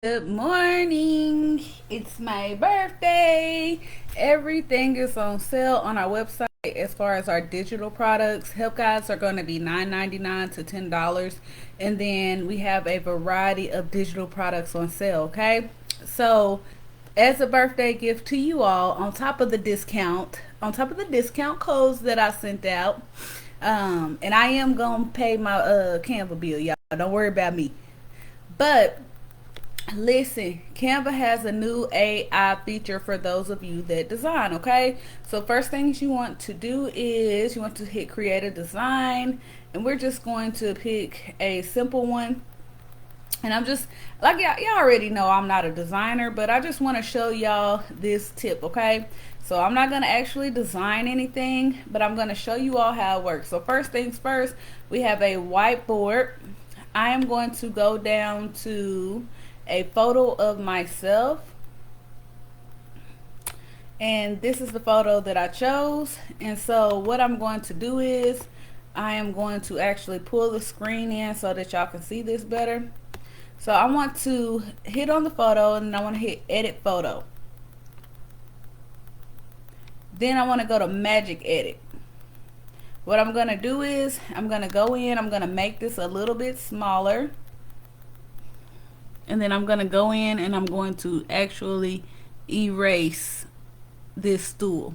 Good morning. It's my birthday. Everything is on sale on our website as far as our digital products. Help guides are going to be $9.99 to $10. And then we have a variety of digital products on sale, okay? So, as a birthday gift to you all, on top of the discount codes that I sent out, and I am going to pay my Canva bill, y'all. Don't worry about me. But listen, Canva has a new AI feature for those of you that design, okay? So first things you want to do is you want to hit create a design, and we're just going to pick a simple one. And I'm just like y'all already know I'm not a designer, but I just want to show y'all this tip, okay? So I'm not going to actually design anything, but I'm going to show you all how it works. So first things first, we have a whiteboard. I am going to go down to a photo of myself, and this is the photo that I chose. And so what I'm going to do is I am going to actually pull the screen in so that y'all can see this better. So I want to hit on the photo, and then I want to hit edit photo. Then I want to go to magic edit. What I'm going to do is I'm going to go in, I'm going to make this a little bit smaller, and then I'm going to go in and I'm going to actually erase this stool.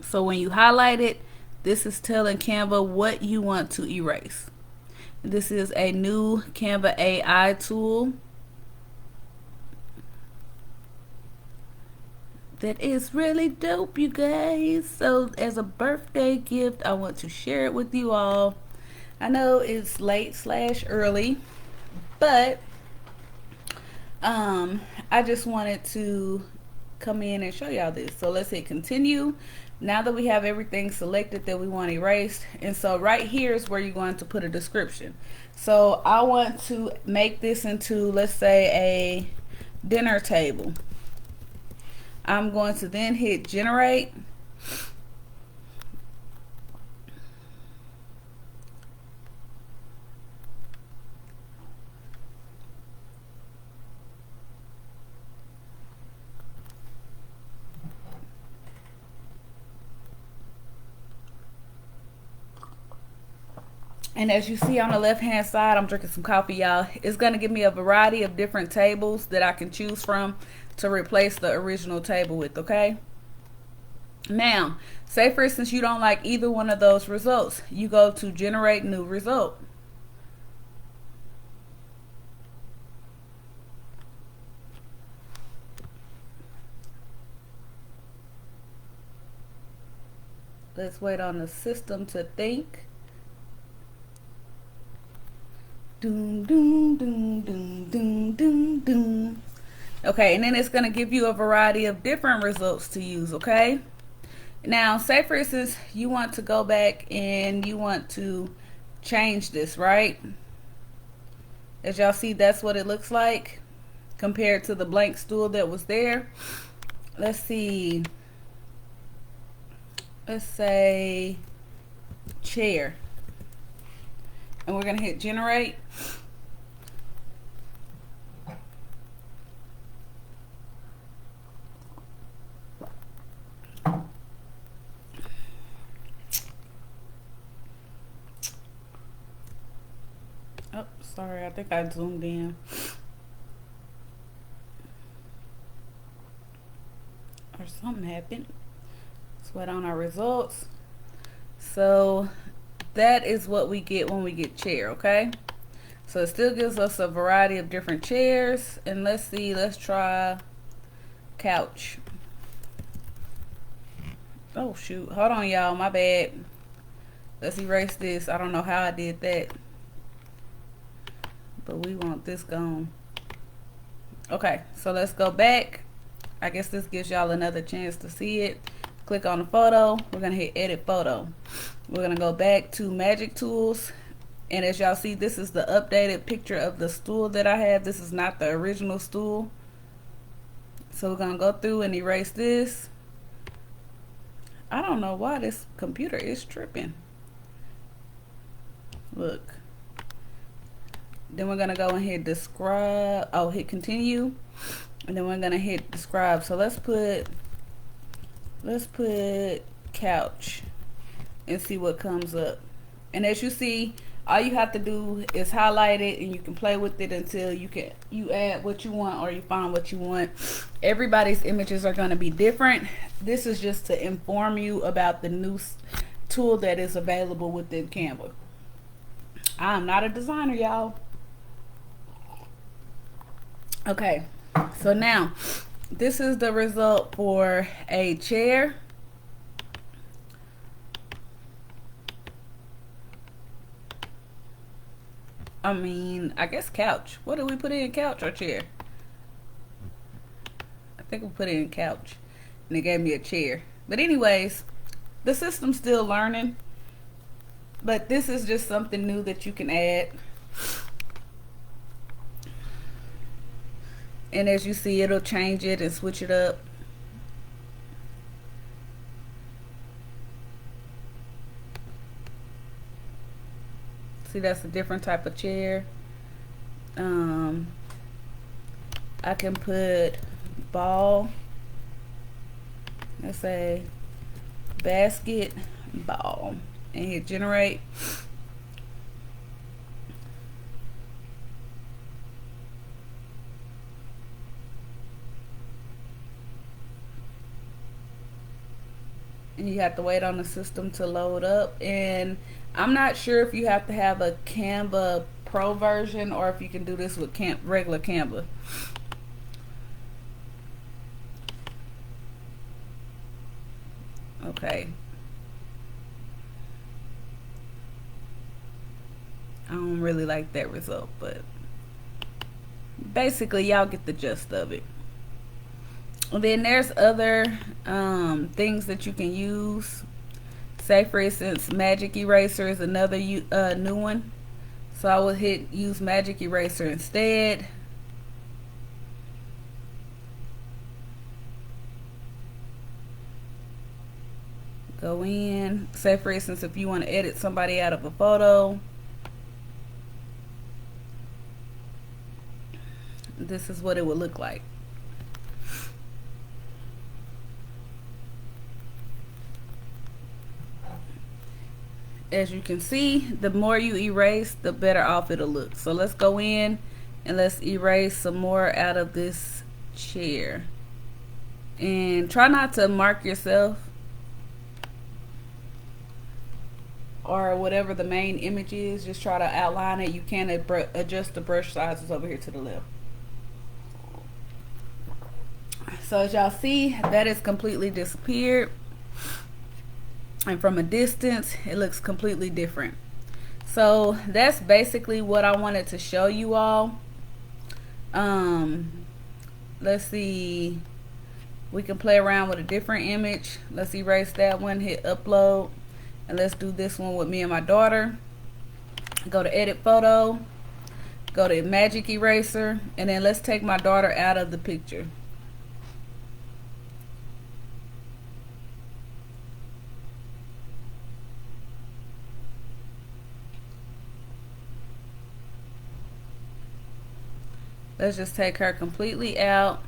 So when you highlight it, this is telling Canva what you want to erase. This is a new Canva AI tool that is really dope, you guys. So as a birthday gift, I want to share it with you all. I know it's late/early, but I just wanted to come in and show y'all this. So let's hit continue. Now that we have everything selected that we want erased, and so right here is where you're going to put a description. So I want to make this into, let's say, a dinner table. I'm going to then hit generate. And as you see on the left hand side, I'm drinking some coffee, y'all. It's going to give me a variety of different tables that I can choose from to replace the original table with, okay? Now, say for instance you don't like either one of those results. You go to generate new result. Let's wait on the system to think. Doom, doom, doom, doom, doom, doom, doom. Okay, and then it's going to give you a variety of different results to use, okay? Now, say for instance, you want to go back and you want to change this, right? As y'all see, that's what it looks like compared to the blank stool that was there. Let's see. Let's say chair. And we're going to hit generate. Oh, sorry, I think I zoomed in. Or something happened. Let's wait on our results. So that is what we get when we get chair, okay? So it still gives us a variety of different chairs. And let's see, let's try couch. Oh shoot, hold on y'all, my bad. Let's erase this. I don't know how I did that, but we want this gone. Okay, so let's go back. I guess this gives y'all another chance to see it. Click on the photo. We're gonna hit edit photo. We're gonna go back to magic tools, and as y'all see, this is the updated picture of the stool that I have. This is not the original stool. So we're gonna go through and erase this. I don't know why this computer is tripping. Look, Then we're gonna go and hit describe. Oh, hit continue, and then we're gonna hit describe. So let's put couch and see what comes up. And as you see, all you have to do is highlight it, and you can play with it until you add what you want or you find what you want. Everybody's images are going to be different. This is just to inform you about the new tool that is available within Canva. I'm not a designer, y'all. Okay, so now this is the result for a chair. I guess couch. What did we put in, couch or chair? I think we put it in couch, and it gave me a chair. But anyways, the system's still learning, but this is just something new that you can add. And as you see, it'll change it and switch it up. See, that's a different type of chair. I can put ball. Let's say basket ball, and hit generate. And you have to wait on the system to load up. And I'm not sure if you have to have a Canva Pro version or if you can do this with regular Canva. Okay. I don't really like that result, but basically y'all get the gist of it. And then there's other things that you can use. Say for instance, magic eraser is another new one. So I will hit use magic eraser instead. Go in. Say for instance, if you want to edit somebody out of a photo, this is what it would look like. As you can see, the more you erase, the better off it'll look. So let's go in and let's erase some more out of this chair. And try not to mark yourself or whatever the main image is. Just try to outline it. You can adjust the brush sizes over here to the left. So as y'all see, that is completely disappeared. And from a distance, it looks completely different. So that's basically what I wanted to show you all. Let's see. We can play around with a different image. Let's erase that one, hit upload. And let's do this one with me and my daughter. Go to edit photo. Go to magic eraser. And then let's take my daughter out of the picture. Let's just take her completely out.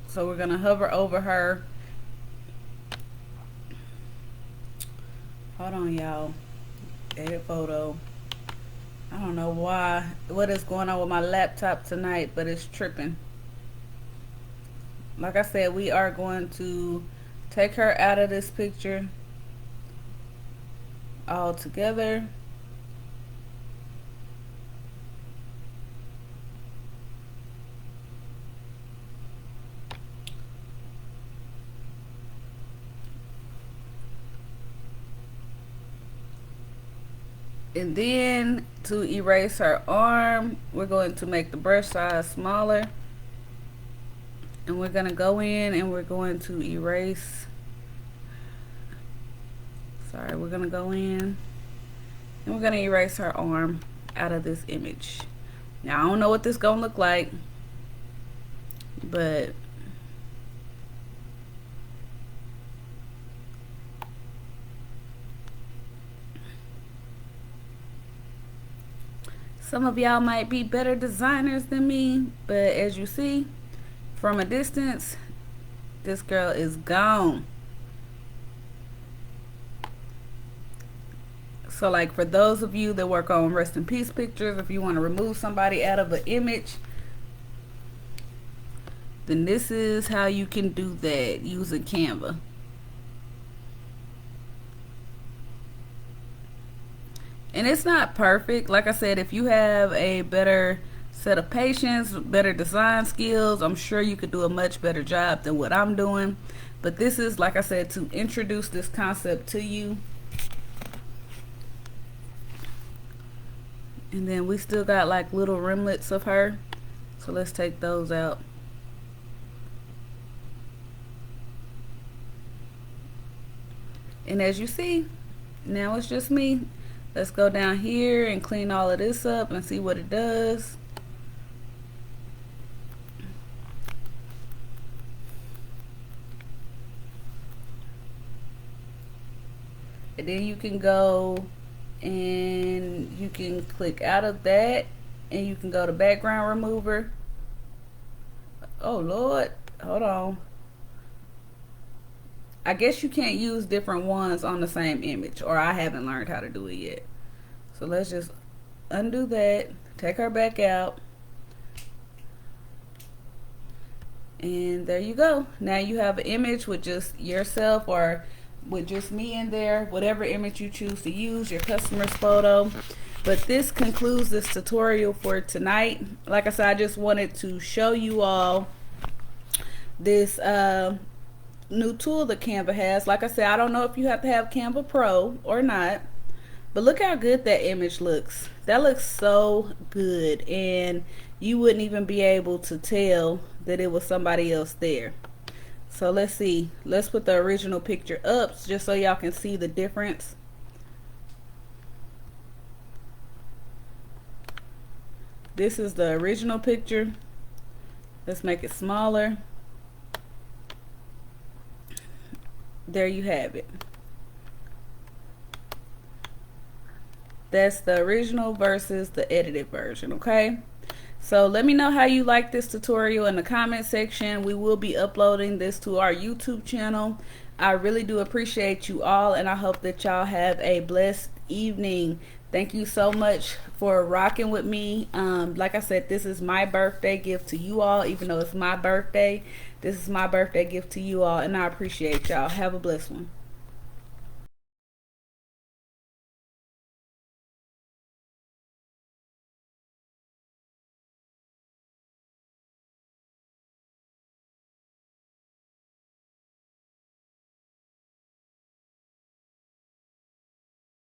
So we're going to hover over her. Hold on, y'all. Edit photo. I don't know what is going on with my laptop tonight, but it's tripping. Like I said, we are going to take her out of this picture all together. And then to erase her arm, we're going to make the brush size smaller. And we're going to go in and we're going to erase. Sorry, we're going to go in and we're going to erase her arm out of this image. Now, I don't know what this is going to look like, but Some of y'all might be better designers than me, but as you see from a distance, this girl is gone. So like for those of you that work on rest in peace pictures, if you want to remove somebody out of an image, then this is how you can do that using Canva. And it's not perfect. Like I said, if you have a better set of patience, better design skills, I'm sure you could do a much better job than what I'm doing. But this is, like I said, to introduce this concept to you. And then we still got like little remnants of her. So let's take those out. And as you see, now it's just me. Let's go down here and clean all of this up and see what it does. And then you can go and you can click out of that and you can go to background remover. Oh Lord, hold on. I guess you can't use different ones on the same image, or I haven't learned how to do it yet. So let's just undo that, take her back out, and there you go. Now you have an image with just yourself or with just me in there, whatever image you choose to use, your customer's photo. But this concludes this tutorial for tonight. Like I said, I just wanted to show you all this new tool that Canva has. Like I said, I don't know if you have to have Canva Pro or not, but look how good that image looks. That looks so good, and you wouldn't even be able to tell that it was somebody else there. So let's see, let's put the original picture up just so y'all can see the difference. This is the original picture. Let's make it smaller. There you have it. That's the original versus the edited version, okay? So let me know how you like this tutorial in the comment section. We will be uploading this to our YouTube channel. I really do appreciate you all, and I hope that y'all have a blessed evening. Thank you so much for rocking with me. Like I said, this is my birthday gift to you all. Even though it's my birthday, this is my birthday gift to you all, and I appreciate y'all. Have a blessed one.